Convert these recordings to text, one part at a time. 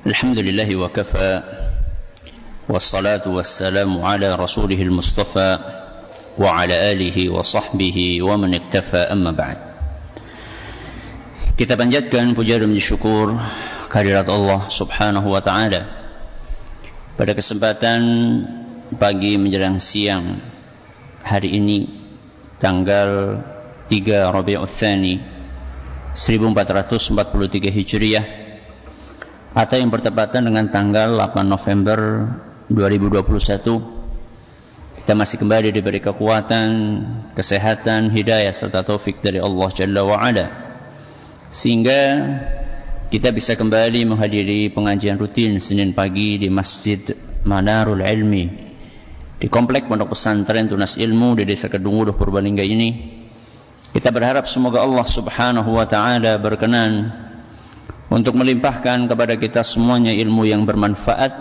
Alhamdulillah wa kafa wassalatu wassalamu ala rasulihil mustafa wa ala alihi wa sahbihi wa man iktafa amma ba'd. Kita panjatkan puja dan syukur kehadirat Allah subhanahu wa ta'ala pada kesempatan pagi menjelang siang hari ini tanggal 3 Rabiul Tsani 1443 Hijriah atau yang bertepatan dengan tanggal 8 November 2021. Kita masih kembali diberi kekuatan, kesehatan, hidayah serta taufik dari Allah Jalla wa'ala, sehingga kita bisa kembali menghadiri pengajian rutin Senin pagi di Masjid Manarul Ilmi di Komplek Pondok Pesantren Tunas Ilmu di Desa Kedunguruh, Purbalingga ini. Kita berharap semoga Allah subhanahu wa ta'ala berkenan untuk melimpahkan kepada kita semuanya ilmu yang bermanfaat,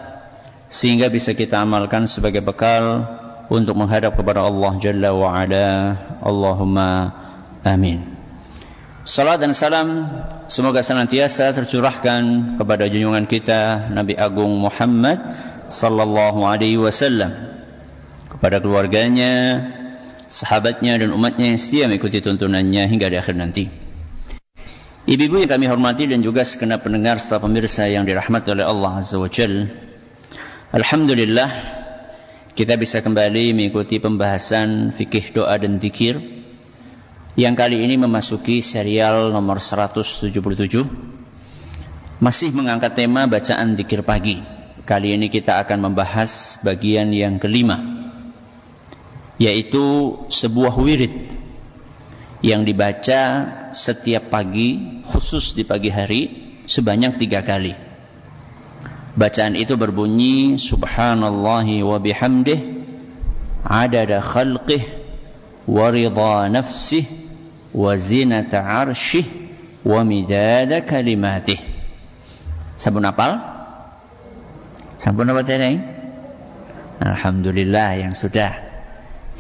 sehingga bisa kita amalkan sebagai bekal untuk menghadap kepada Allah Jalla wa'ala. Allahumma amin. Salat dan salam semoga senantiasa tercurahkan kepada junjungan kita Nabi Agung Muhammad sallallahu alaihi wasallam, kepada keluarganya, sahabatnya dan umatnya yang setia mengikuti tuntunannya hingga di akhir nanti. Ibu-ibu yang kami hormati dan juga segenap pendengar serta pemirsa yang dirahmati oleh Allah Azza wa Jalla, alhamdulillah kita bisa kembali mengikuti pembahasan fikih doa dan zikir yang kali ini memasuki serial nomor 177, masih mengangkat tema bacaan zikir pagi. Kali ini kita akan membahas bagian yang kelima, yaitu sebuah wirid yang dibaca setiap pagi, khusus di pagi hari, sebanyak 3 kali. Bacaan itu berbunyi subhanallahi wa bihamdih adada khalqih wa ridha nafsih wa zinata arshih wa midada kalimatih. Sampun hafal? Sampun apa tadi? Alhamdulillah yang sudah.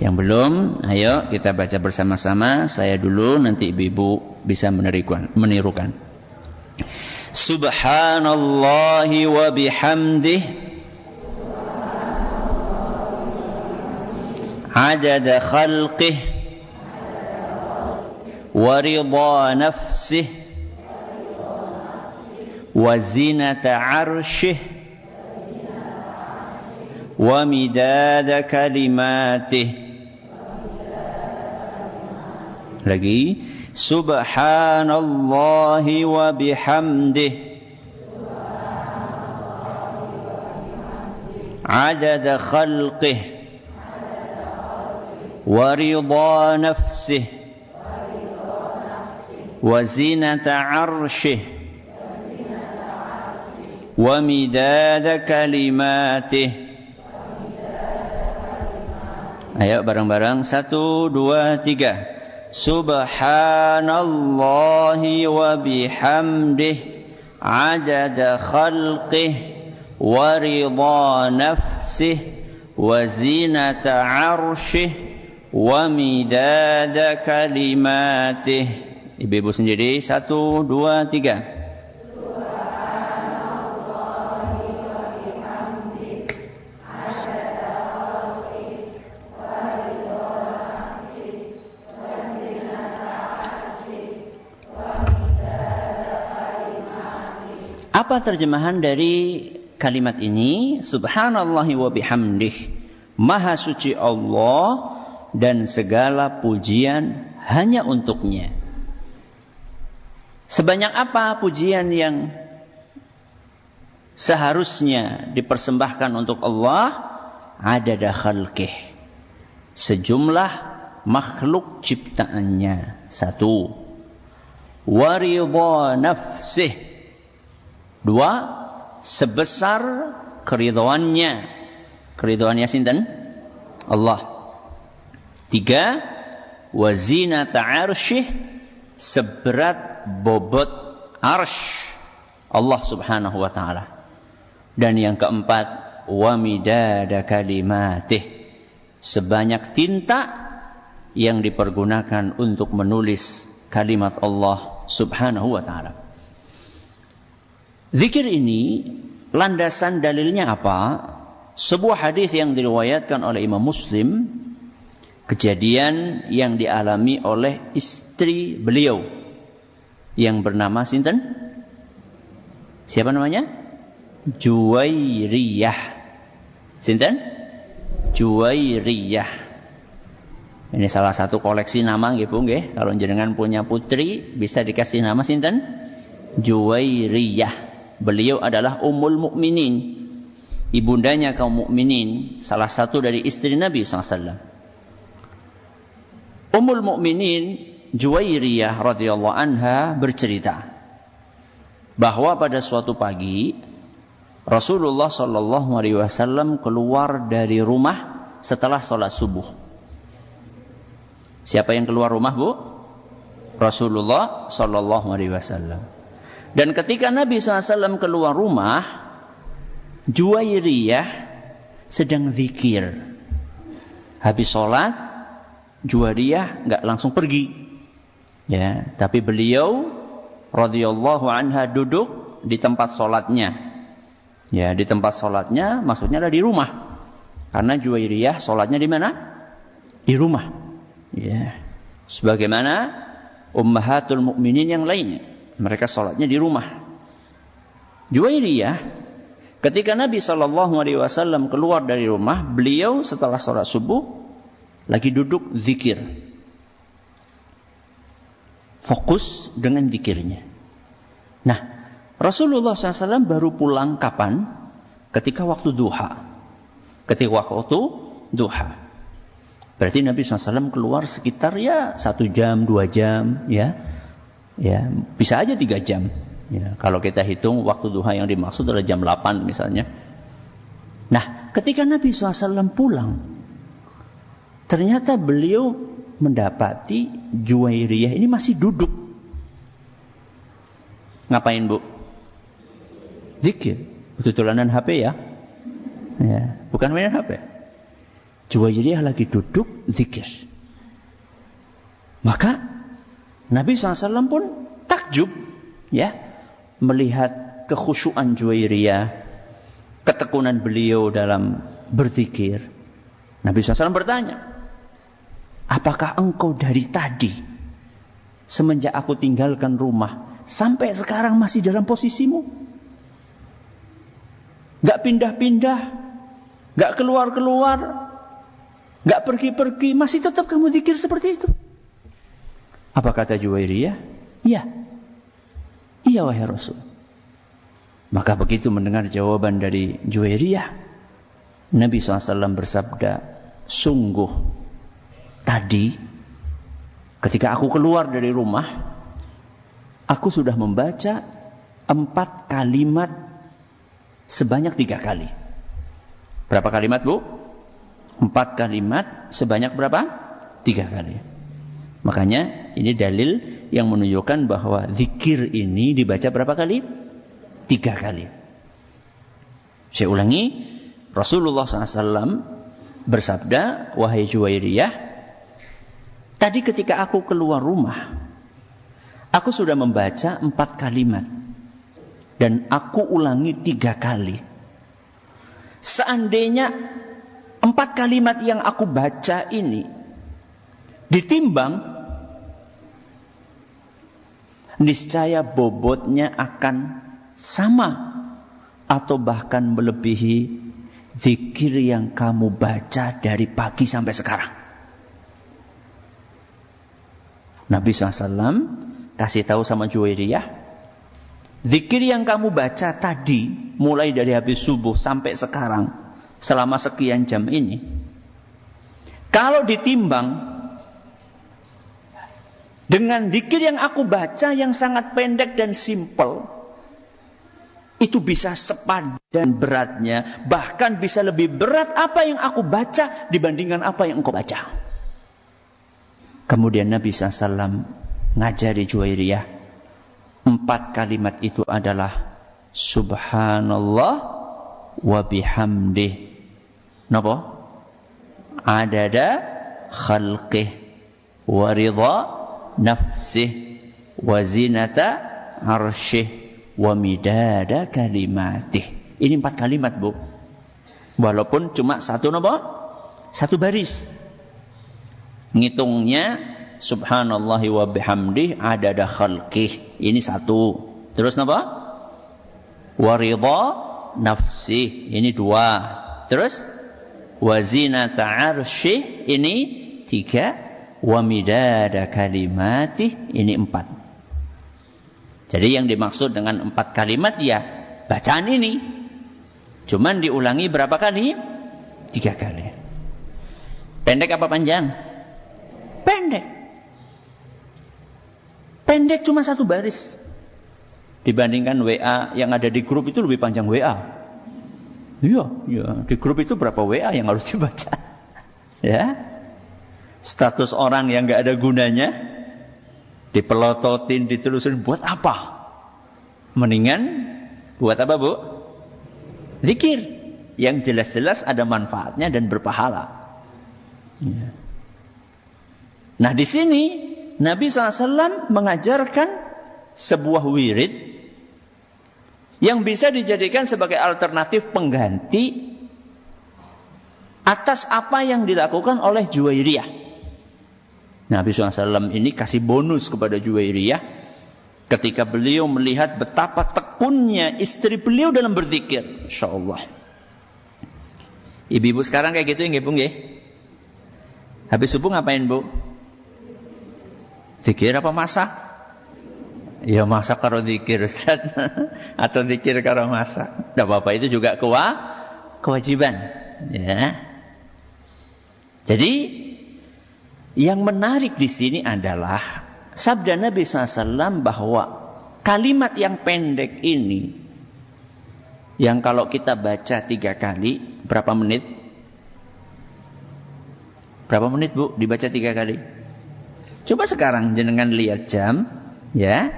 Yang belum, ayo kita baca bersama-sama. Saya dulu, nanti ibu-ibu bisa menirukan. Subhanallahi wa bihamdih adada khalqih wa ridha nafsih wa zinata arshih wa midada kalimatih. Lagi, subhanallahi wa bihamdih adada khalqih wa ridha nafsih wa zinata arshih wa midada kalimatih. Ayo bareng-bareng, 1, 2, 3. Subhanallahi wa bihamdih adada khalqih wa ridha nafsih wa zinata arshih wa midada kalimatih. Ibu-ibu sendiri, 1, 2, 3. Apa terjemahan dari kalimat ini? Subhanallahi wa bihamdih, maha suci Allah dan segala pujian hanya untuknya. Sebanyak apa pujian yang seharusnya dipersembahkan untuk Allah? Adada khalqih, sejumlah makhluk ciptaannya. 1. Wa ridha nafsih, 2. Sebesar keridhoannya. Keridhoannya sinten? Allah. 3. Wa zinata arshih, seberat bobot arsh Allah subhanahu wa ta'ala. Dan yang keempat, wa midada kalimatih, sebanyak tinta yang dipergunakan untuk menulis kalimat Allah subhanahu wa ta'ala. Zikir ini landasan dalilnya apa? Sebuah hadis yang diriwayatkan oleh Imam Muslim, kejadian yang dialami oleh istri beliau yang bernama sinten? Siapa namanya? Juwairiyah. Sinten? Juwairiyah. Ini salah satu koleksi nama nggih Bu nggih. Kalau jenengan punya putri bisa dikasih nama sinten? Juwairiyah. Beliau adalah Ummul Mukminin, ibundanya kaum mukminin, salah satu dari istri Nabi SAW. Ummul Mukminin Juwairiyah radhiyallahu anha bercerita bahwa pada suatu pagi Rasulullah sallallahu alaihi wasallam keluar dari rumah setelah sholat subuh. Siapa yang keluar rumah, Bu? Rasulullah sallallahu alaihi wasallam. Dan ketika Nabi SAW keluar rumah, Juwairiyah sedang zikir. Habis sholat, Juwairiyah nggak langsung pergi, ya. Tapi beliau radhiyallahu anha duduk di tempat sholatnya, ya. Di tempat sholatnya, maksudnya ada di rumah, karena Juwairiyah sholatnya di mana? Di rumah, ya. Sebagaimana ummahatul mukminin yang lainnya, mereka sholatnya di rumah. Juwairiyah, ketika Nabi SAW keluar dari rumah, beliau setelah sholat subuh lagi duduk zikir. Fokus dengan zikirnya. Nah, Rasulullah SAW baru pulang kapan? Ketika waktu duha. Ketika waktu duha. Berarti Nabi SAW keluar sekitar 1 jam, 2 jam, ya. Ya, bisa aja 3 jam. Ya, kalau kita hitung waktu duha yang dimaksud adalah jam 8 misalnya. Nah, ketika Nabi SAW pulang, ternyata beliau mendapati Juwairiyah ini masih duduk. Ngapain, Bu? Zikir. Betul-betulanan HP ya? Ya, bukan mainan HP. Juwairiyah lagi duduk zikir. Maka Nabi SAW pun takjub, ya, melihat kekhusyuan Juwairiyah, ketekunan beliau dalam berzikir. Nabi SAW bertanya, apakah engkau dari tadi, semenjak aku tinggalkan rumah, sampai sekarang masih dalam posisimu? Gak pindah-pindah, gak keluar-keluar, gak pergi-pergi, masih tetap kamu zikir seperti itu? Apa kata Juwairiyah? Iya. Iya wahai Rasul. Maka begitu mendengar jawaban dari Juwairiyah, Nabi SAW bersabda, sungguh tadi ketika aku keluar dari rumah, aku sudah membaca 4 kalimat sebanyak 3 kali. Berapa kalimat, Bu? 4 kalimat sebanyak berapa? 3 kali. Makanya ini dalil yang menunjukkan bahwa zikir ini dibaca berapa kali? 3 kali. Saya ulangi, Rasulullah SAW bersabda, wahai Juwairiyah, tadi ketika aku keluar rumah, aku sudah membaca 4 kalimat. Dan aku ulangi 3 kali. Seandainya 4 kalimat yang aku baca ini ditimbang, niscaya bobotnya akan sama atau bahkan melebihi zikir yang kamu baca dari pagi sampai sekarang. Nabi SAW kasih tahu sama Juwairiyah, zikir yang kamu baca tadi, mulai dari habis subuh sampai sekarang, selama sekian jam ini, kalau ditimbang dengan zikir yang aku baca yang sangat pendek dan simpel, itu bisa sepadan beratnya, bahkan bisa lebih berat apa yang aku baca dibandingkan apa yang engkau baca. Kemudian Nabi SAW ngajari Juwairiyah, 4 kalimat itu adalah Subhanallah wa bihamdih. Napa? Adada khalqih wa ridha nafsih wa zinata arsyih wa midada kalimatih. Ini 4 kalimat, Bu. Walaupun cuma satu baris. Ngitungnya subhanallahi wa bihamdih adada khalqih. Ini 1. Terus napa? Wa ridha nafsih. Ini 2. Terus wa zinata arsyih. Ini 3. Wa midada kalimatih. Ini 4. Jadi yang dimaksud dengan 4 kalimat ya bacaan ini. Cuman diulangi berapa kali? 3 kali. Pendek apa panjang? Pendek. Pendek cuma 1 baris. Dibandingkan WA yang ada di grup itu lebih panjang WA. Iya. Di grup itu berapa WA yang harus dibaca? Ya. Status orang yang nggak ada gunanya dipelototin, ditelusurin, buat apa? Mendingan buat apa, Bu? Zikir yang jelas-jelas ada manfaatnya dan berpahala. Ya. Nah, di sini Nabi SAW mengajarkan sebuah wirid yang bisa dijadikan sebagai alternatif pengganti atas apa yang dilakukan oleh Juwairiyah. Nabi SAW ini kasih bonus kepada Juwairiyah ketika beliau melihat betapa tekunnya istri beliau dalam berzikir. Insya Allah. Ibu-ibu sekarang kayak gitu ya, Bu? Habis subuh ngapain, Bu? Zikir apa masak? Ya masak karo zikir, Ustaz. Atau zikir karo masak. Tidak apa-apa, itu juga kewajiban. Ya. Jadi yang menarik di sini adalah sabda Nabi SAW bahwa kalimat yang pendek ini, yang kalau kita baca 3 kali, berapa menit? Berapa menit, Bu, dibaca 3 kali? Coba sekarang jenengan lihat jam, ya.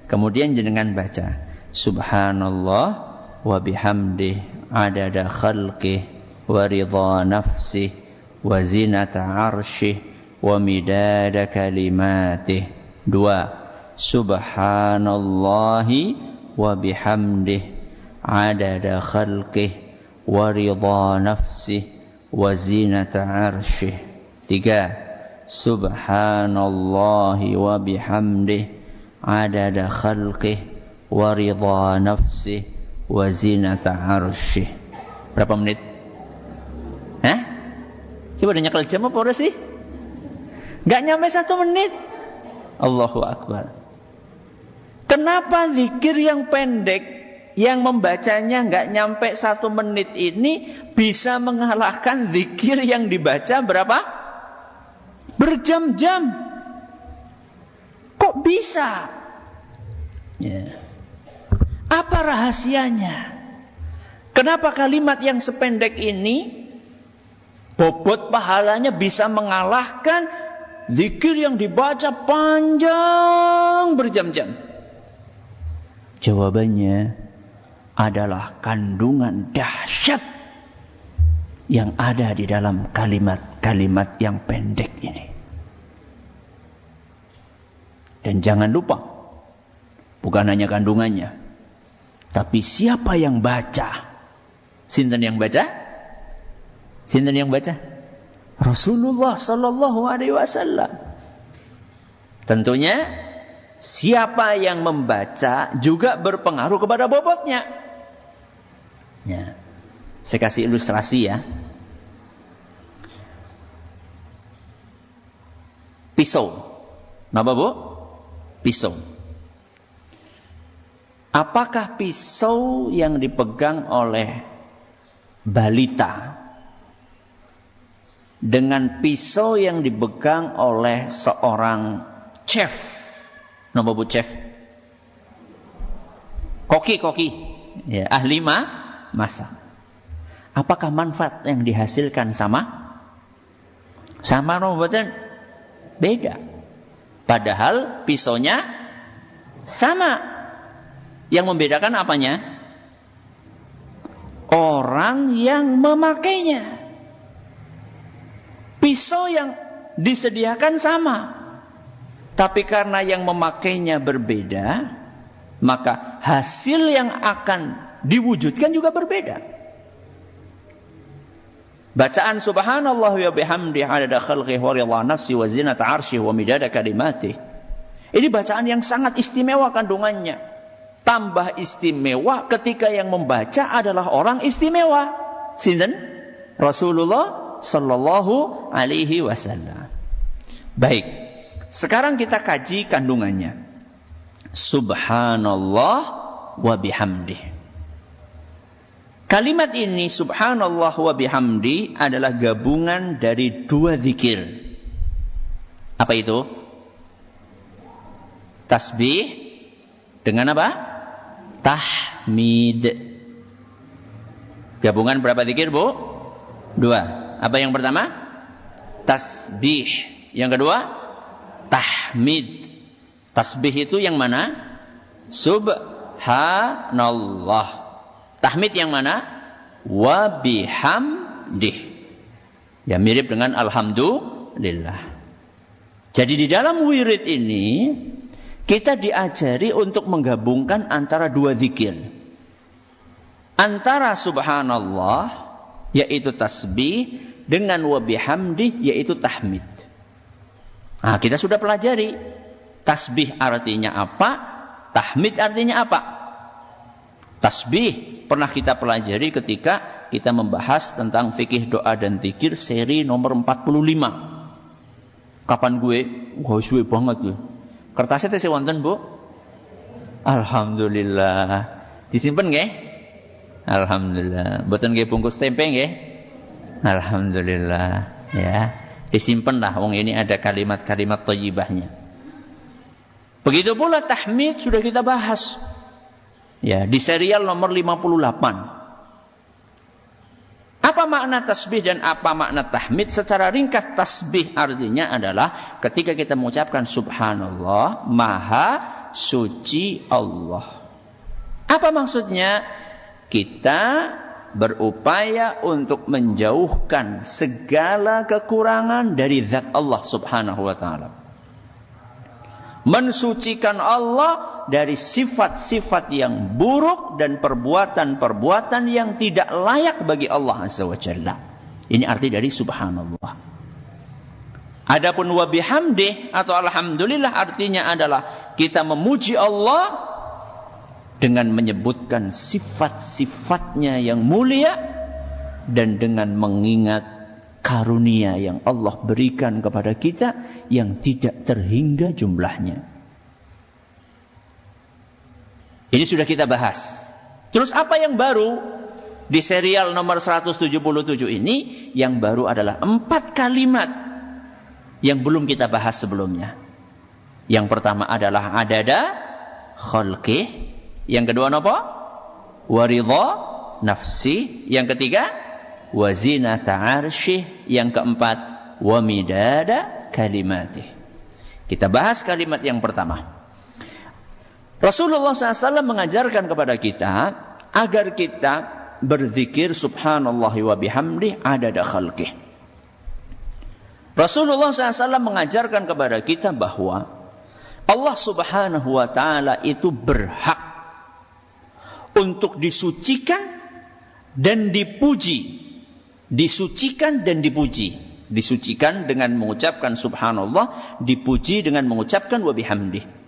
Kemudian jenengan baca subhanallah wa bihamdih adada khalqih wa ridha nafsih wa zinata arsyih wa midada kalimatih. 2. Subhanallahi wa bihamdih adada khalqih wa ridha nafsih wa zinata arsyih. 3. Subhanallahi wa bihamdih adada khalqih wa ridha nafsih wa zinata arsyih. Berapa menit? Hah? Coba udah nyekel jam apa udah sih? Gak nyampe 1 menit. Allahu Akbar. Kenapa zikir yang pendek, yang membacanya gak nyampe 1 menit ini bisa mengalahkan zikir yang dibaca berapa? Berjam-jam. Kok bisa? Ya. Apa rahasianya? Kenapa kalimat yang sependek ini bobot pahalanya bisa mengalahkan zikir yang dibaca panjang berjam-jam? Jawabannya adalah kandungan dahsyat yang ada di dalam kalimat-kalimat yang pendek ini. Dan jangan lupa, bukan hanya kandungannya, tapi siapa yang baca. Sinten yang baca? Sinten yang baca? Rasulullah sallallahu alaihi wasallam. Tentunya siapa yang membaca juga berpengaruh kepada bobotnya. Ya. Saya kasih ilustrasi ya. Pisau. Apa, Bu? Pisau. Apakah pisau yang dipegang oleh balita dengan pisau yang dipegang oleh seorang chef? Nama, Bu, chef? Koki. Ya, ahli masak. Apakah manfaat yang dihasilkan sama? Sama, Roboten? Beda. Padahal pisaunya sama. Yang membedakan apanya? Orang yang memakainya. Pisau yang disediakan sama. Tapi karena yang memakainya berbeda, maka hasil yang akan diwujudkan juga berbeda. Bacaan subhanallah wa bihamdihi adada khalqihi wa ridha nafsi wa zinata arsyihi wa midada kalimatih. Ini bacaan yang sangat istimewa kandungannya. Tambah istimewa ketika yang membaca adalah orang istimewa. Sinten? Rasulullah sallallahu alaihi wasallam. Baik. Sekarang kita kaji kandungannya. Subhanallah wa bihamdihi. Kalimat ini subhanallah wa bihamdi adalah gabungan dari dua zikir. Apa itu? Tasbih dengan apa? Tahmid. Gabungan berapa zikir, Bu? Dua. Apa yang pertama? Tasbih. Yang kedua? Tahmid. Tasbih itu yang mana? Subhanallah. Tahmid yang mana? Wa bihamdih. Ya mirip dengan alhamdulillah. Jadi di dalam wirid ini kita diajari untuk menggabungkan antara dua zikir. Antara subhanallah yaitu tasbih dengan wa bihamdih yaitu tahmid. Nah, kita sudah pelajari tasbih artinya apa, tahmid artinya apa. Tasbih pernah kita pelajari ketika kita membahas tentang fikih doa dan zikir seri nomor 45. Kapan gue? Wah, suwe banget gue. Kertasnya tesih wonten, Bu? Alhamdulillah. Disimpen nggih? Alhamdulillah. Mboten nggih bungkus tempe nggih? Alhamdulillah. Ya, disimpen lah wong ini ada kalimat-kalimat thayyibahnya. Begitu pula tahmid sudah kita bahas. Ya, di serial nomor 58. Apa makna tasbih dan apa makna tahmid? Secara ringkas, tasbih artinya adalah ketika kita mengucapkan subhanallah, maha suci Allah. Apa maksudnya? Kita berupaya untuk menjauhkan segala kekurangan dari zat Allah subhanahu wa ta'ala. Mensucikan Allah dari sifat-sifat yang buruk dan perbuatan-perbuatan yang tidak layak bagi Allah Azza wa Jalla. Ini arti dari subhanallah. Adapun wa bihamdih atau alhamdulillah artinya adalah kita memuji Allah dengan menyebutkan sifat-sifatnya yang mulia dan dengan mengingat karunia yang Allah berikan kepada kita yang tidak terhingga jumlahnya. Ini sudah kita bahas. Terus apa yang baru? Di serial nomor 177 ini yang baru adalah 4 kalimat yang belum kita bahas sebelumnya. Yang pertama adalah adada khalqih. Yang kedua apa? Waridha nafsi. Yang ketiga wazinata arsyih. Yang keempat wa midada kalimatih. Kita bahas kalimat yang pertama. Rasulullah SAW mengajarkan kepada kita agar kita berzikir subhanallah wa bihamdih adada khalqih. Rasulullah SAW mengajarkan kepada kita bahwa Allah Subhanahu wa ta'ala itu berhak untuk disucikan dan dipuji. Disucikan dan dipuji. Disucikan dengan mengucapkan subhanallah, dipuji dengan mengucapkan wa bihamdih.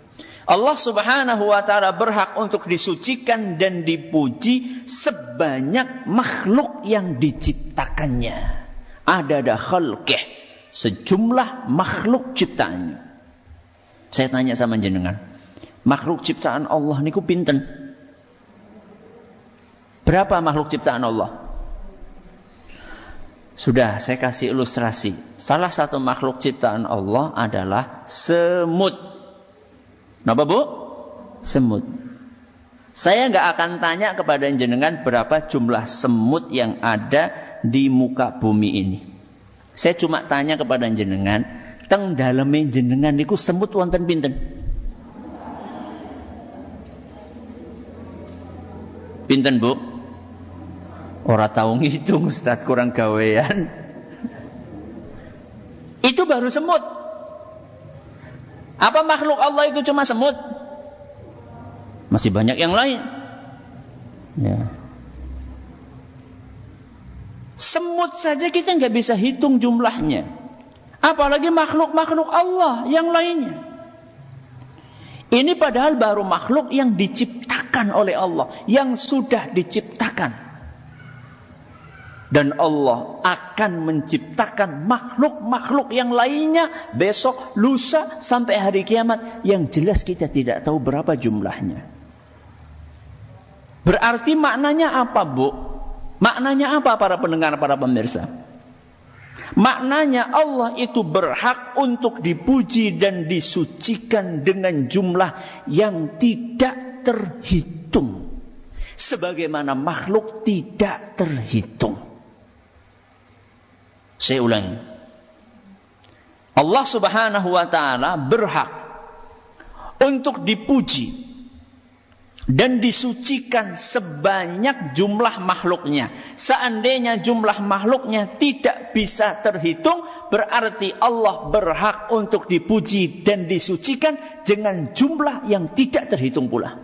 Allah Subhanahu wa ta'ala berhak untuk disucikan dan dipuji sebanyak makhluk yang diciptakannya. Adada khalqih, sejumlah makhluk ciptaannya. Saya tanya sama jenengan, makhluk ciptaan Allah niku pinten? Berapa makhluk ciptaan Allah? Sudah saya kasih ilustrasi. Salah satu makhluk ciptaan Allah adalah semut. Kenapa, Bu? Semut. Saya nggak akan tanya kepada jenengan berapa jumlah semut yang ada di muka bumi ini. Saya cuma tanya kepada jenengan, teng daleme jenengan niku semut wonten pinten? Pinten, Bu? Ora tahu ngitung, Ustaz, kurang gawean. Itu baru semut. Apa makhluk Allah itu cuma semut? Masih banyak yang lain. Ya. Semut saja kita nggak bisa hitung jumlahnya. Apalagi makhluk-makhluk Allah yang lainnya. Ini padahal baru makhluk yang diciptakan oleh Allah. Yang sudah diciptakan. Dan Allah akan menciptakan makhluk-makhluk yang lainnya. Besok, lusa, sampai hari kiamat. Yang jelas kita tidak tahu berapa jumlahnya. Berarti maknanya apa, Bu? Maknanya apa para pendengar, para pemirsa? Maknanya Allah itu berhak untuk dipuji dan disucikan dengan jumlah yang tidak terhitung. Sebagaimana makhluk tidak terhitung. Saya ulangi. Allah Subhanahu wa ta'ala berhak untuk dipuji dan disucikan sebanyak jumlah makhluknya. Seandainya jumlah makhluknya tidak bisa terhitung, berarti Allah berhak untuk dipuji dan disucikan dengan jumlah yang tidak terhitung pula.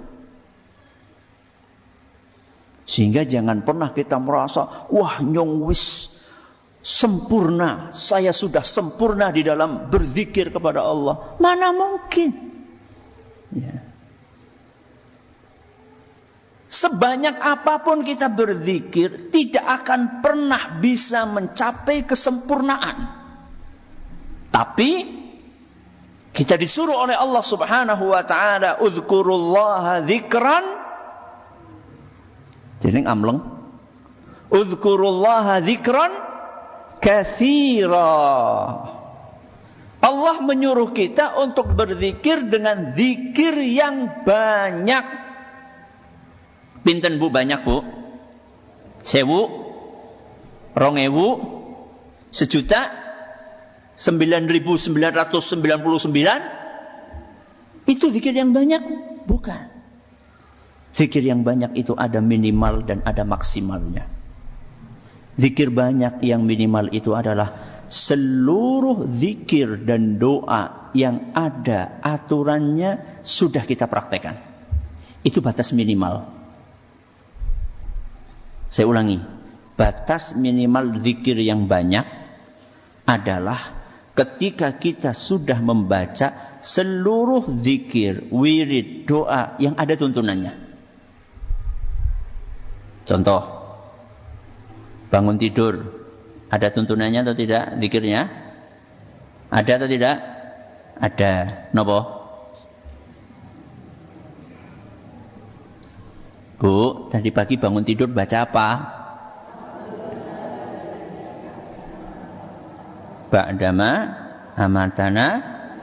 Sehingga jangan pernah kita merasa, wah nyong wis sempurna, saya sudah sempurna di dalam berzikir kepada Allah. Mana mungkin? Ya. Sebanyak apapun kita berzikir, tidak akan pernah bisa mencapai kesempurnaan. Tapi kita disuruh oleh Allah Subhanahu wa ta'ala, "Udzkurullaha dzikran." Jeneng amleng. "Udzkurullaha dzikran katsira." Allah menyuruh kita untuk berzikir dengan zikir yang banyak. Pinten Bu banyak Bu? 1000, 2000, 1.999. Itu zikir yang banyak? Bukan. Zikir yang banyak itu ada minimal dan ada maksimalnya. Zikir banyak yang minimal itu adalah seluruh zikir dan doa yang ada aturannya sudah kita praktekkan. Itu batas minimal. Saya ulangi, batas minimal zikir yang banyak adalah ketika kita sudah membaca seluruh zikir, wirid, doa yang ada tuntunannya. Contoh, bangun tidur, ada tuntunannya atau tidak zikirnya? Ada atau tidak? Ada. Nopo? Bu, tadi pagi bangun tidur baca apa? Ba'dama amatana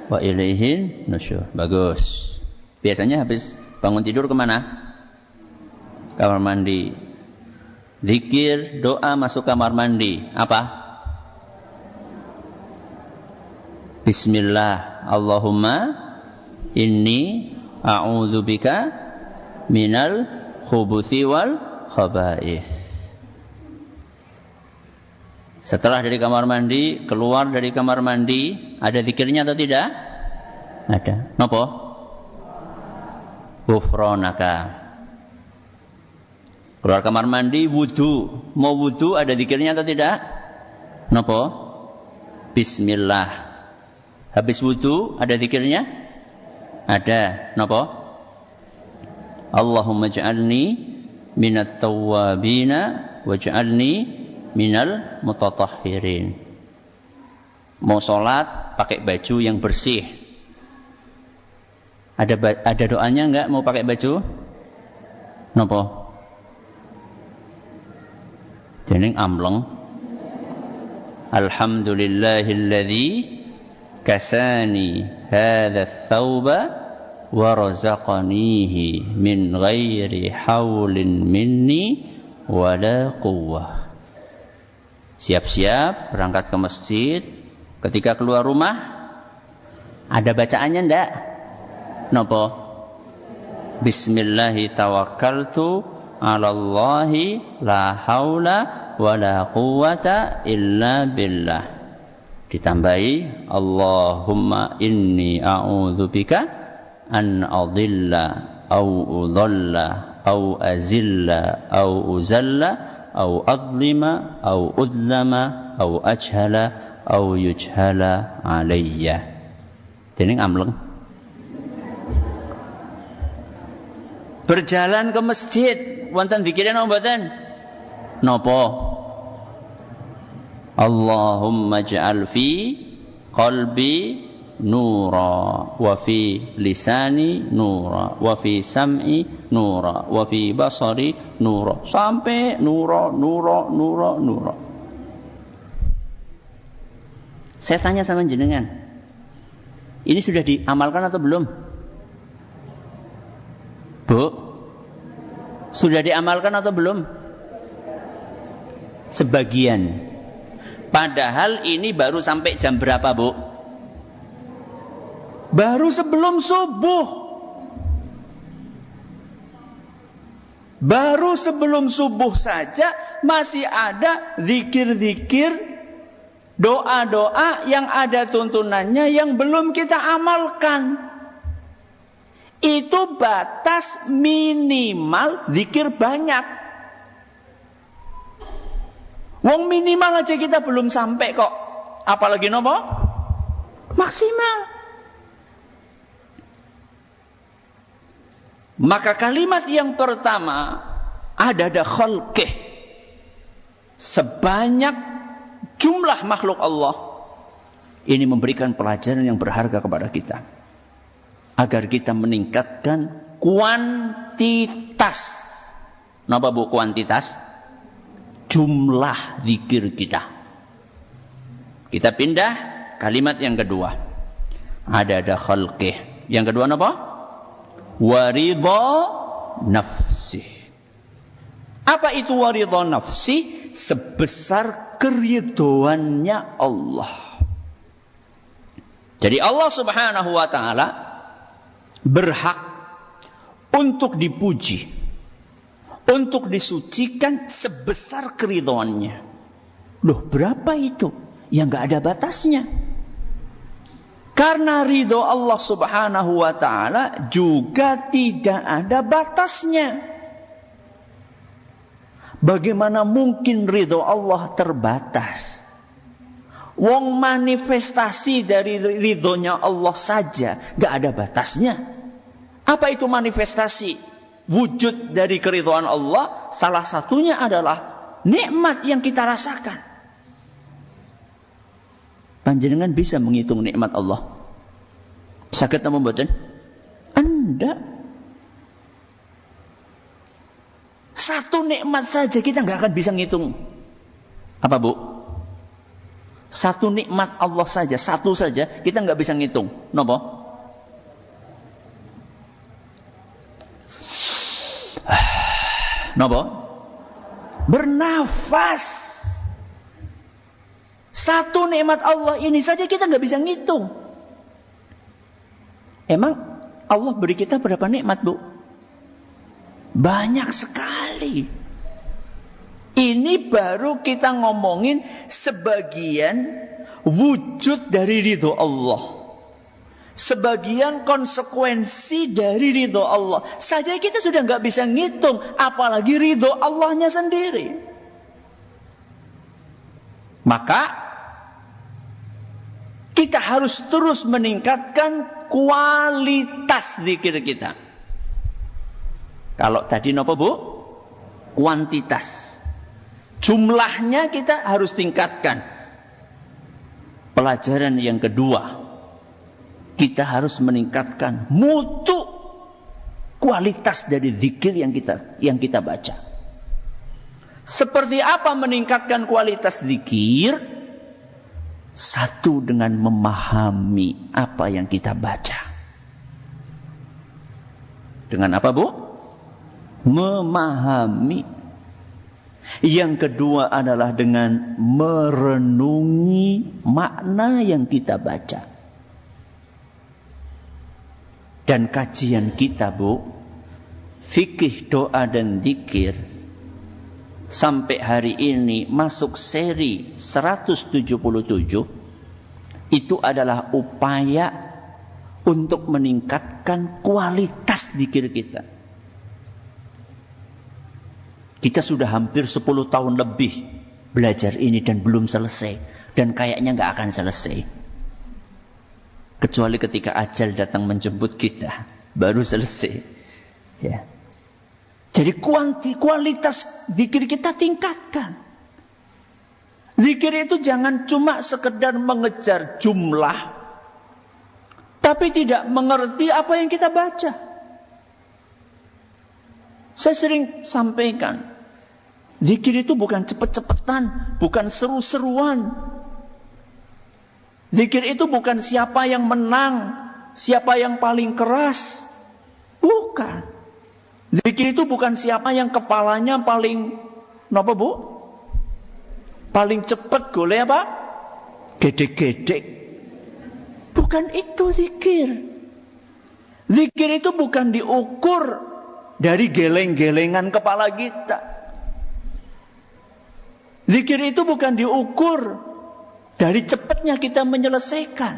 wa ilaihin nusyur. Bagus. Biasanya habis bangun tidur kemana? Kamar mandi. Zikir, doa masuk kamar mandi. Apa? Bismillah. Allahumma inni a'udzubika minal khubuthi wal khaba'ith. Setelah dari kamar mandi, keluar dari kamar mandi, ada zikirnya atau tidak? Ada. Napa? Ghufranaka. Keluar kamar mandi, wudu. Mau wudu ada zikirnya atau tidak? Napa? Bismillah. Habis wudu ada zikirnya? Ada. Napa? Allahumma ja'alni minat tawwabina waj'alni minal mutatahhirin. Mau sholat pakai baju yang bersih. Ada doanya enggak mau pakai baju? Napa? Jeneng amleng. Alhamdulillahilladzi kasani hadza tsauba wa razaqanihi min ghairi haulin minni wala quwwah. Siap-siap berangkat ke masjid. Ketika keluar rumah ada bacaannya ndak? Napa? Bismillahi tawakkaltu 'alallahi la haula wala quwwata illa billah. Ditambahi Allahumma inni a'udzubika an adilla au udalla au azilla au uzalla au adlima au udlama au ajhala au yujhala alayya. Dening amleng. Berjalan ke masjid wonten zikire napa mboten? Napa? Allahumma ij'al fi qalbi nura wa fi lisani nura wa fi sam'i nura wa fi basari nura sampai nura. Saya tanya sama jenengan, ini sudah diamalkan atau belum? Bu, sudah diamalkan atau belum? Sebagian. Padahal ini baru sampai jam berapa, Bu? Baru sebelum subuh. Baru sebelum subuh saja masih ada zikir-zikir, doa-doa yang ada tuntunannya yang belum kita amalkan. Itu batas minimal zikir banyak. Wong minimal aja kita belum sampai kok. Apalagi nopo? Maksimal. Maka kalimat yang pertama ada khalqih. Sebanyak jumlah makhluk Allah. Ini memberikan pelajaran yang berharga kepada kita. Agar kita meningkatkan kuantitas. Napa Bu kuantitas? Jumlah zikir kita. Kita pindah kalimat yang kedua. Ada khalqih. Yang kedua napa? Waridha nafsi. Apa itu waridha nafsi? Sebesar keridhoannya Allah. Jadi Allah Subhanahu wa taala berhak untuk dipuji, untuk disucikan sebesar keridhoannya. Loh, berapa itu? Ya enggak ada batasnya. Karena ridho Allah Subhanahu wa taala juga tidak ada batasnya. Bagaimana mungkin ridho Allah terbatas? Wong manifestasi dari ridhonya Allah saja enggak ada batasnya. Apa itu manifestasi? Wujud dari keridhaan Allah salah satunya adalah nikmat yang kita rasakan. Panjenengan bisa menghitung nikmat Allah? Saged napa mboten? Anda. Satu nikmat saja kita nggak akan bisa ngitung. Apa Bu? Satu nikmat Allah saja, satu saja kita nggak bisa ngitung. Napa? Napa? Bernafas. Satu nikmat Allah ini saja kita nggak bisa ngitung. Emang Allah beri kita berapa nikmat, Bu? Banyak sekali. Ini baru kita ngomongin sebagian wujud dari ridho Allah. Sebagian konsekuensi dari ridho Allah. Saja kita sudah nggak bisa ngitung, apalagi ridho Allahnya sendiri. Maka kita harus terus meningkatkan kualitas zikir kita. Kalau tadi napa Bu? Kuantitas. Jumlahnya kita harus tingkatkan. Pelajaran yang kedua, kita harus meningkatkan mutu kualitas dari zikir yang kita baca. Seperti apa meningkatkan kualitas zikir? Satu, dengan memahami apa yang kita baca. Dengan apa Bu? Memahami. Yang kedua adalah dengan merenungi makna yang kita baca. Dan kajian kita Bu, fikih, doa dan zikir, sampai hari ini masuk seri 177, itu adalah upaya untuk meningkatkan kualitas zikir kita. Kita sudah hampir 10 tahun lebih belajar ini dan belum selesai. Dan kayaknya nggak akan selesai. Kecuali ketika ajal datang menjemput kita, baru selesai. Ya. Jadi kualitas zikir kita tingkatkan. Zikir itu jangan cuma sekedar mengejar jumlah, tapi tidak mengerti apa yang kita baca. Saya sering sampaikan, zikir itu bukan cepet-cepetan, bukan seru-seruan. Zikir itu bukan siapa yang menang, siapa yang paling keras. Bukan. Zikir itu bukan siapa yang kepalanya paling, napa Bu? Paling cepat golek apa? Gede-gede. Bukan itu zikir. Zikir itu bukan diukur dari geleng-gelengan kepala kita. Zikir itu bukan diukur dari cepatnya kita menyelesaikan.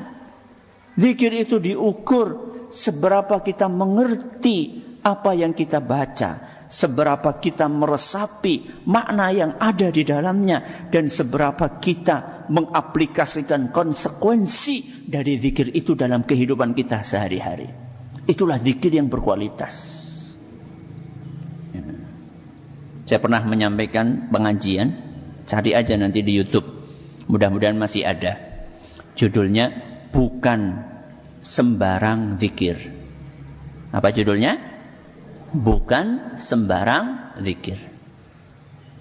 Zikir itu diukur seberapa kita mengerti apa yang kita baca, seberapa kita meresapi makna yang ada di dalamnya, dan seberapa kita mengaplikasikan konsekuensi dari zikir itu dalam kehidupan kita sehari-hari. Itulah zikir yang berkualitas. Saya pernah menyampaikan pengajian, cari aja nanti di YouTube, mudah-mudahan masih ada. Judulnya bukan sembarang zikir. Apa judulnya? Bukan sembarang zikir.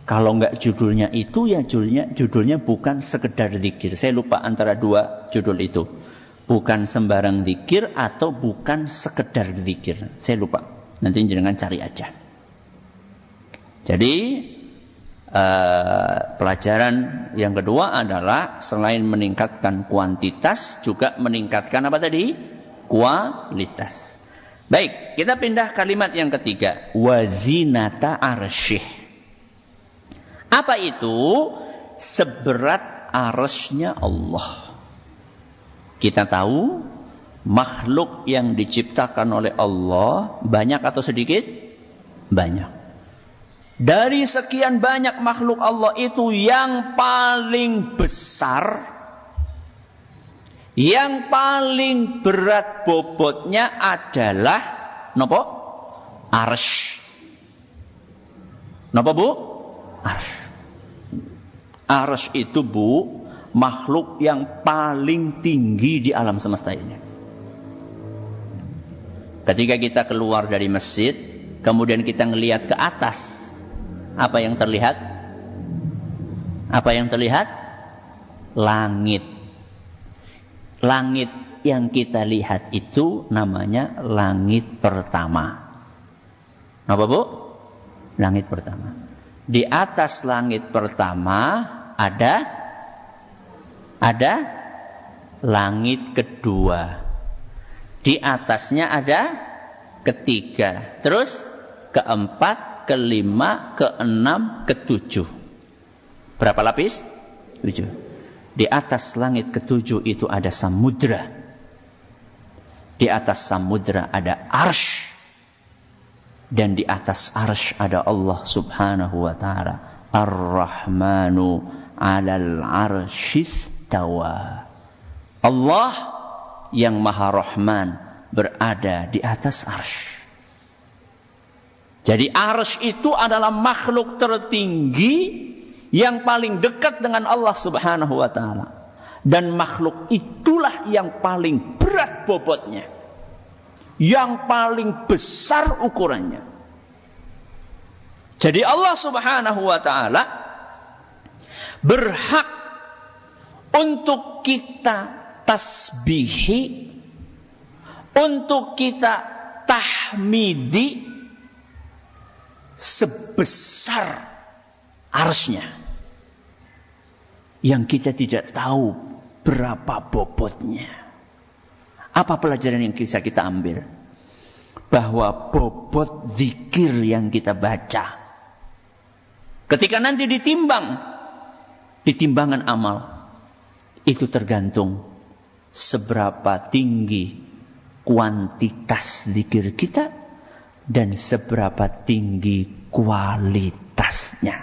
Kalau enggak judulnya itu, ya judulnya bukan sekedar zikir. Saya lupa antara dua judul itu. Bukan sembarang zikir atau bukan sekedar zikir. Saya lupa. Nanti jangan cari aja. Jadi pelajaran yang kedua adalah selain meningkatkan kuantitas, juga meningkatkan apa tadi? Kualitas. Baik, kita pindah kalimat yang ketiga. Wazinata arsyih. Apa itu? Seberat arsy-nya Allah. Kita tahu makhluk yang diciptakan oleh Allah banyak atau sedikit? Banyak. Dari sekian banyak makhluk Allah itu, yang paling besar, yang paling berat bobotnya adalah nopo? Arsy. Nopo Bu? Arsy. Arsy itu Bu, makhluk yang paling tinggi di alam semesta ini. Ketika kita keluar dari masjid, kemudian kita ngelihat ke atas, apa yang terlihat? Apa yang terlihat? Langit. Langit yang kita lihat itu namanya langit pertama. Apa Bu? Langit pertama. Di atas langit pertama ada langit kedua. Di atasnya ada ketiga. Terus keempat, kelima, keenam, ketujuh. Berapa lapis? 7. Di atas langit ketujuh itu ada samudra. Di atas samudra ada arsy. Dan di atas arsy ada Allah subhanahu wa ta'ala. Ar-Rahmanu 'alal 'arsyistawa. Allah yang maha rahman berada di atas arsy. Jadi arsy itu adalah makhluk tertinggi yang paling dekat dengan Allah subhanahu wa ta'ala. Dan makhluk itulah yang paling berat bobotnya, yang paling besar ukurannya. Jadi Allah subhanahu wa ta'ala berhak untuk kita tasbihi, untuk kita tahmidi sebesar arsy-nya, yang kita tidak tahu berapa bobotnya. Apa pelajaran yang bisa kita ambil? Bahwa bobot zikir yang kita baca, ketika nanti ditimbangan amal, itu tergantung seberapa tinggi kuantitas zikir kita dan seberapa tinggi kualitas kualitasnya.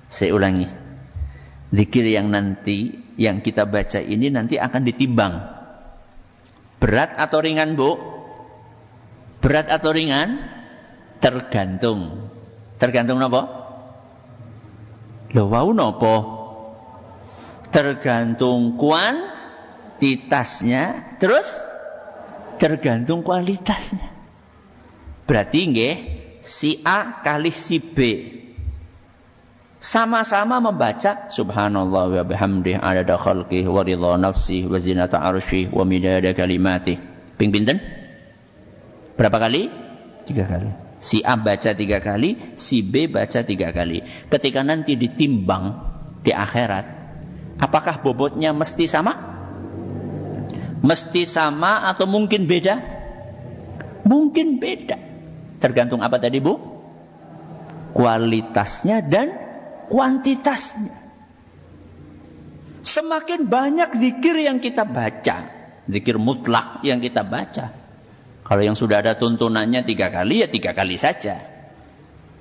Saya ulangi. Zikir yang nanti, yang kita baca ini nanti akan ditimbang. Berat atau ringan, Bu? Berat atau ringan? Tergantung. Tergantung apa? Lho wau napa? Tergantung kuantitasnya, terus tergantung kualitasnya. Berarti nggih, si A kali si B sama-sama membaca subhanallah wa bihamdihi adada khalqihi wa ridha nafsihi wa zinata arsyihi wa midada kalimatihi. Ping pinten? Berapa kali? 3 kali. Si A baca 3 kali, si B baca 3 kali. Ketika nanti ditimbang di akhirat, apakah bobotnya mesti sama? Mesti sama atau mungkin beda? Mungkin beda. Tergantung apa tadi, Bu? Kualitasnya dan kuantitasnya. Semakin banyak zikir yang kita baca, zikir mutlak yang kita baca. Kalau yang sudah ada tuntunannya 3 kali, ya 3 kali saja.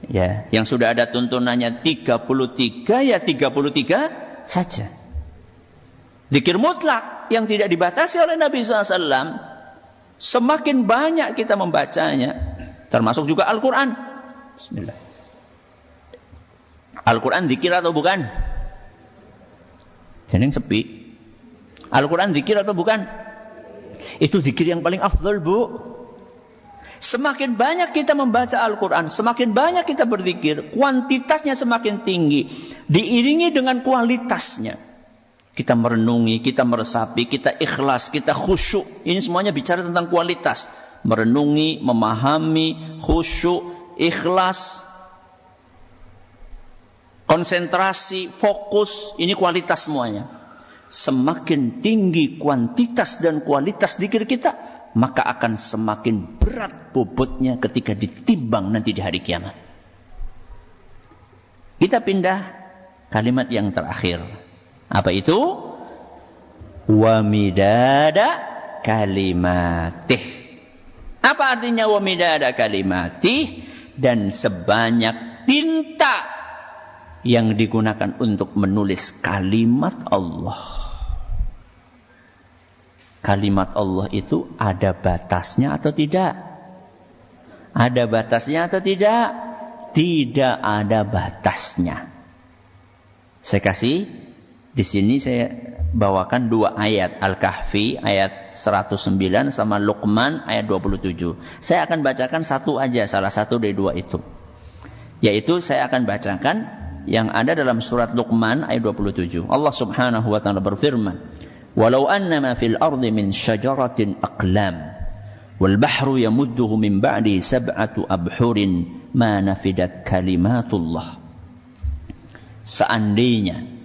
Ya, yang sudah ada tuntunannya 33, ya 33 saja. Zikir mutlak yang tidak dibatasi oleh Nabi SAW, semakin banyak kita membacanya, termasuk juga Al-Quran. Bismillah. Al-Quran zikir atau bukan? Jeneng sepi. Al-Quran zikir atau bukan? Itu zikir yang paling afdal, Bu. Semakin banyak kita membaca Al-Quran, semakin banyak kita berzikir, kuantitasnya semakin tinggi, diiringi dengan kualitasnya. Kita merenungi, kita meresapi, kita ikhlas, kita khusyuk. Ini semuanya bicara tentang kualitas. Merenungi, memahami, khusyuk, ikhlas, konsentrasi, fokus. Ini kualitas semuanya. Semakin tinggi kuantitas dan kualitas zikir kita, maka akan semakin berat bobotnya ketika ditimbang nanti di hari kiamat. Kita pindah kalimat yang terakhir. Apa itu? Wa midada kalimatih. Apa artinya wa midada kalimatih? Dan sebanyak tinta yang digunakan untuk menulis kalimat Allah. Kalimat Allah itu ada batasnya atau tidak? Ada batasnya atau tidak? Tidak ada batasnya. Saya kasih di sini, saya bawakan 2 ayat, Al-Kahfi ayat 109 sama Luqman ayat 27. Saya akan bacakan satu aja, salah satu dari 2 itu. Yaitu saya akan bacakan yang ada dalam surat Luqman ayat 27. Allah Subhanahu wa taala berfirman, "Walau annama fil ardi min syajaratin aqlam wal bahru yamudduhu min ba'di sab'atu abhurin ma nafidat kalimatullah." Seandainya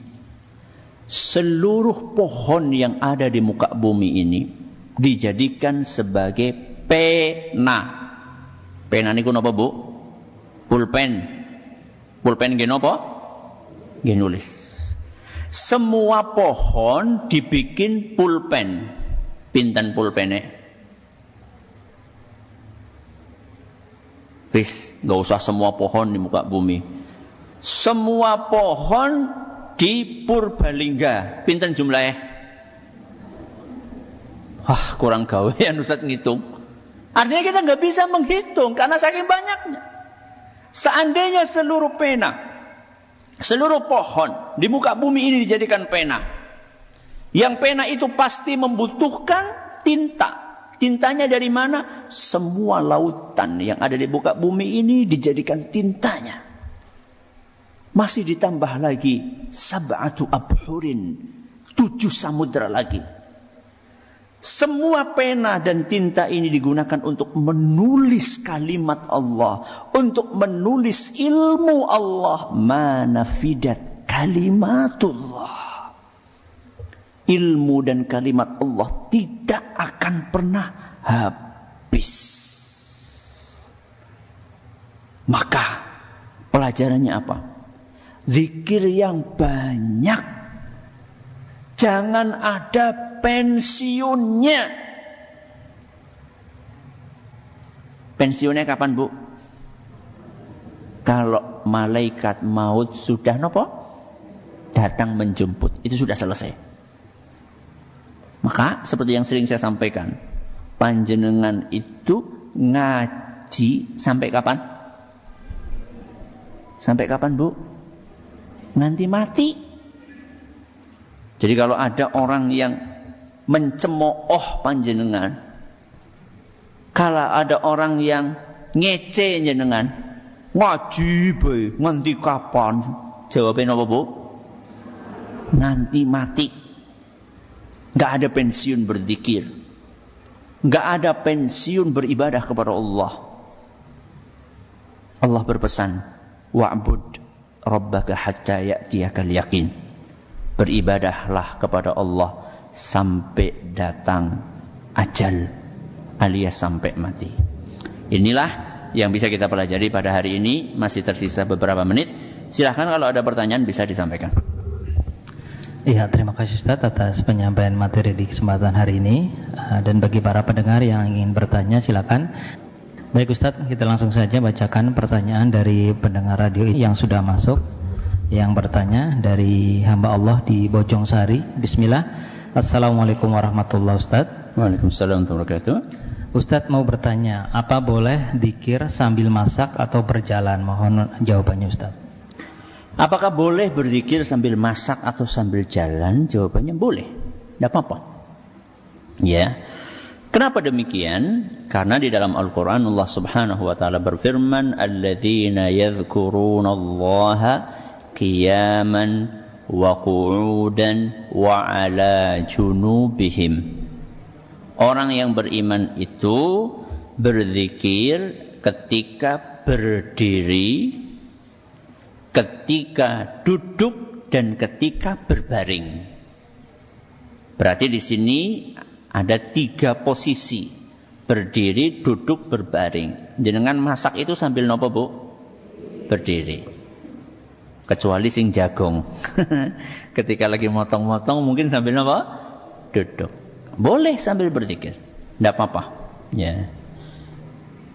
seluruh pohon yang ada di muka bumi ini dijadikan sebagai pena. Pena niku napa, Bu? Pulpen. Pulpen nggih napa? Nggih nulis. Semua pohon dibikin pulpen. Pinten pulpene? Wis, enggak usah semua pohon di muka bumi. Semua pohon di Purbalingga, pinten jumlahnya? Wah, kurang gawean Ustaz ngitung. Artinya kita nggak bisa menghitung karena saking banyaknya. Seandainya seluruh pena, seluruh pohon di muka bumi ini dijadikan pena, yang pena itu pasti membutuhkan tinta. Tintanya dari mana? Semua lautan yang ada di muka bumi ini dijadikan tintanya. Masih ditambah lagi sab'atu abhurin, 7 samudra lagi. Semua pena dan tinta ini digunakan untuk menulis kalimat Allah, untuk menulis ilmu Allah. Manafidat kalimatullah. Ilmu dan kalimat Allah tidak akan pernah habis. Maka pelajarannya apa? Zikir yang banyak. Jangan ada pensiunnya. Pensiunnya kapan, Bu? Kalau malaikat maut sudah nopo datang menjemput, itu sudah selesai. Maka seperti yang sering saya sampaikan, panjenengan itu ngaji sampai kapan? Sampai kapan, Bu? Nanti mati. Jadi kalau ada orang yang mencemooh panjenengan, kalau ada orang yang ngece jenengan, ngaji bae, nganti kapan? Jawabnya apa, Bu? Nanti mati. Enggak ada pensiun berzikir. Enggak ada pensiun beribadah kepada Allah. Allah berpesan, wa'bud rabbaka hatta ya'tiyakal yaqin. Beribadahlah kepada Allah sampai datang ajal, alias sampai mati. Inilah yang bisa kita pelajari pada hari ini. Masih tersisa beberapa menit. Silahkan kalau ada pertanyaan bisa disampaikan. Iya, terima kasih Ustaz atas penyampaian materi di kesempatan hari ini. Dan bagi para pendengar yang ingin bertanya, silakan. Baik Ustaz, kita langsung saja bacakan pertanyaan dari pendengar radio yang sudah masuk. Yang bertanya dari hamba Allah di Bojong Sari. Bismillah. Assalamualaikum warahmatullahi wabarakatuh. Waalaikumsalam warahmatullahi wabarakatuh. Ustaz mau bertanya, apa boleh dzikir sambil masak atau berjalan? Mohon jawabannya Ustaz. Apakah boleh berzikir sambil masak atau sambil jalan? Jawabannya boleh. Tidak apa-apa. Ya. Kenapa demikian? Karena di dalam Al-Quran Allah subhanahu wa ta'ala berfirman, alladzina yadhkurunallaha qiyaman wa qu'udan wa ala junubihim. Orang yang beriman itu berzikir ketika berdiri, ketika duduk, dan ketika berbaring. Berarti di sini ada 3 posisi: berdiri, duduk, berbaring. Jenengan masak itu sambil nopo, Bu? Berdiri. Kecuali sing jagong. Ketika lagi motong-motong mungkin sambil nopo? Duduk. Boleh sambil berzikir, tidak apa-apa. Ya.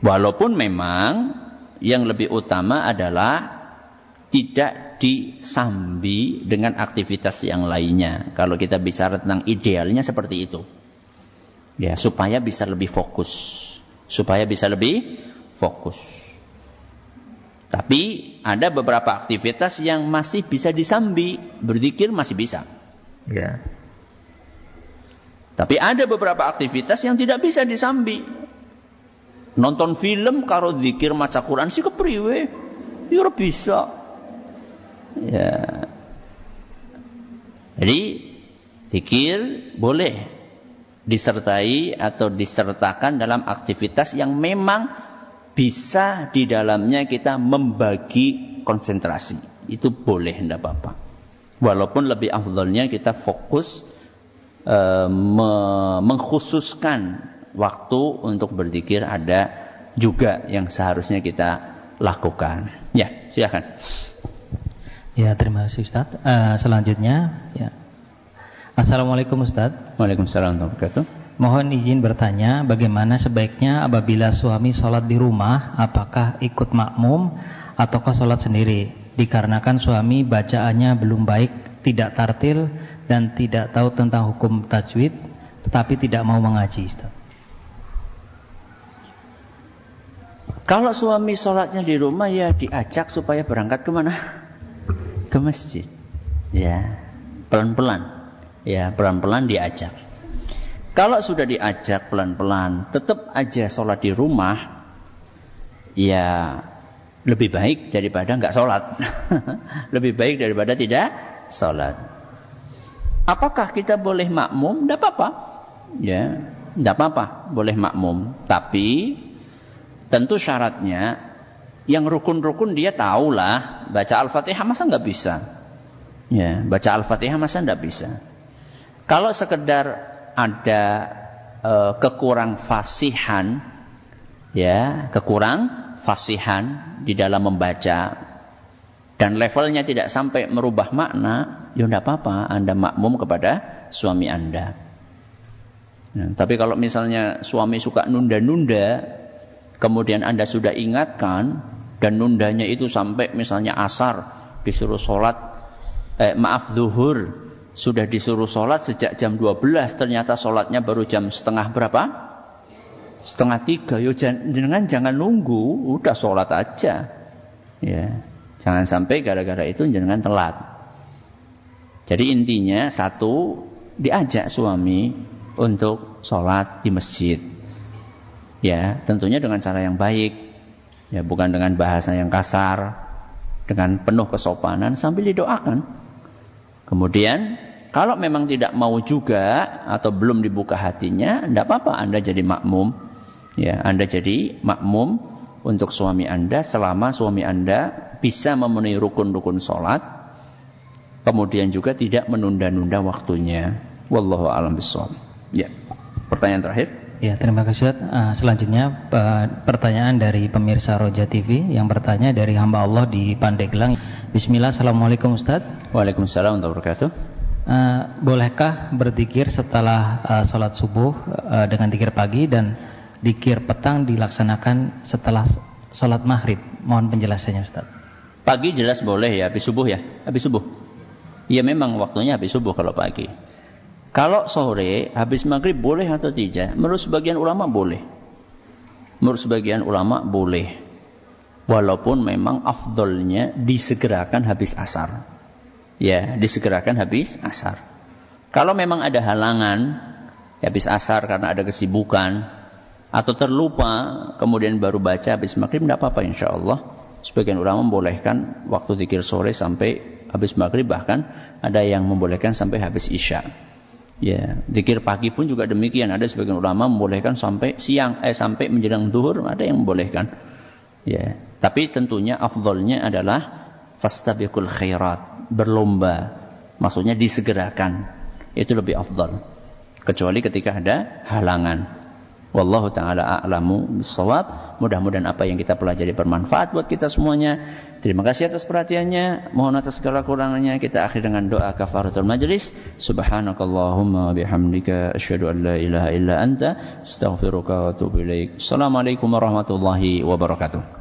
Walaupun memang yang lebih utama adalah tidak disambi dengan aktivitas yang lainnya. Kalau kita bicara tentang idealnya seperti itu. Ya, supaya bisa lebih fokus. Tapi ada beberapa aktivitas yang masih bisa disambi, berzikir masih bisa. Ya. Tapi ada beberapa aktivitas yang tidak bisa disambi. Nonton film karo zikir maca Quran sih kepriwe? Ya ora bisa. Ya. Jadi zikir boleh disertai atau disertakan dalam aktivitas yang memang bisa di dalamnya kita membagi konsentrasi. Itu boleh, tidak apa-apa. Walaupun lebih afdalnya kita fokus mengkhususkan waktu untuk berzikir ada juga yang seharusnya kita lakukan. Ya, silakan. Ya, terima kasih Ustaz. Selanjutnya, ya. Assalamualaikum Ustaz. Waalaikumsalam warahmatullahi wabarakatuh. Mohon izin bertanya, bagaimana sebaiknya apabila suami sholat di rumah, apakah ikut makmum ataukah sholat sendiri? Dikarenakan suami bacaannya belum baik, tidak tartil dan tidak tahu tentang hukum tajwid, tetapi tidak mau mengaji, Ustaz. Kalau suami sholatnya di rumah, ya diajak supaya berangkat kemana? Ke masjid. Ya, pelan-pelan. Ya, pelan-pelan diajak. Kalau sudah diajak pelan-pelan, tetap aja sholat di rumah, ya lebih baik daripada nggak sholat. Lebih baik daripada tidak sholat. Apakah kita boleh makmum? Tidak apa-apa. Ya, tidak apa-apa, boleh makmum. Tapi tentu syaratnya yang rukun-rukun dia tahulah. Baca Al-Fatihah masa nggak bisa? Ya, baca Al-Fatihah masa nggak bisa? Kalau sekedar ada kekurang fasihan, ya, kekurang fasihan di dalam membaca dan levelnya tidak sampai merubah makna, ya tidak apa-apa, Anda makmum kepada suami Anda. Nah, tapi kalau misalnya suami suka nunda-nunda, kemudian Anda sudah ingatkan dan nundanya itu sampai misalnya asar disuruh sholat, zuhur sudah disuruh sholat sejak jam 12, ternyata sholatnya baru jam setengah berapa? Setengah 3. Yo jangan nunggu, udah sholat aja. Ya, jangan sampai gara-gara itu jangan telat. Jadi intinya satu, diajak suami untuk sholat di masjid. Ya, tentunya dengan cara yang baik. Ya, bukan dengan bahasa yang kasar, dengan penuh kesopanan sambil didoakan. Kemudian kalau memang tidak mau juga atau belum dibuka hatinya, tidak apa-apa, Anda jadi makmum. Ya, Anda jadi makmum untuk suami Anda selama suami Anda bisa memenuhi rukun-rukun sholat, kemudian juga tidak menunda-nunda waktunya. Wallahu a'lam bishawab. Ya, pertanyaan terakhir. Ya, terima kasih Ustaz. Selanjutnya pertanyaan dari pemirsa Roja TV yang bertanya dari hamba Allah di Pandeglang. Bismillah, assalamualaikum Ustaz. Waalaikumsalam warahmatullahi wabarakatuh. Bolehkah berzikir setelah sholat subuh dengan zikir pagi dan zikir petang dilaksanakan setelah sholat maghrib? Mohon penjelasannya Ustaz. Pagi jelas boleh ya, habis subuh ya, habis subuh. Ya memang waktunya habis subuh kalau pagi. Kalau sore, habis maghrib boleh atau tidak? Menurut sebagian ulama boleh. Menurut sebagian ulama boleh. Walaupun memang afdolnya disegerakan habis asar. Ya, disegerakan habis asar. Kalau memang ada halangan, habis asar karena ada kesibukan, atau terlupa, kemudian baru baca habis maghrib, tidak apa-apa insya Allah. Sebagian ulama membolehkan waktu zikir sore sampai habis maghrib, bahkan ada yang membolehkan sampai habis isya. Ya, zikir pagi pun juga demikian. Ada sebagian ulama membolehkan sampai siang, sampai menjelang zuhur, ada yang membolehkan. Ya, tapi tentunya afdolnya adalah fastabiqul khairat, berlomba. Maksudnya disegerakan. Itu lebih afdal. Kecuali ketika ada halangan. Wallahu ta'ala a'lamu bissawab. Mudah-mudahan apa yang kita pelajari bermanfaat buat kita semuanya. Terima kasih atas perhatiannya. Mohon atas segala kurangannya kita akhir dengan doa kafaratul majlis. Subhanakallahumma bihamdika asyhadu an la ilaha illa anta astaghfiruka wa atubu ilaik. Assalamualaikum warahmatullahi wabarakatuh.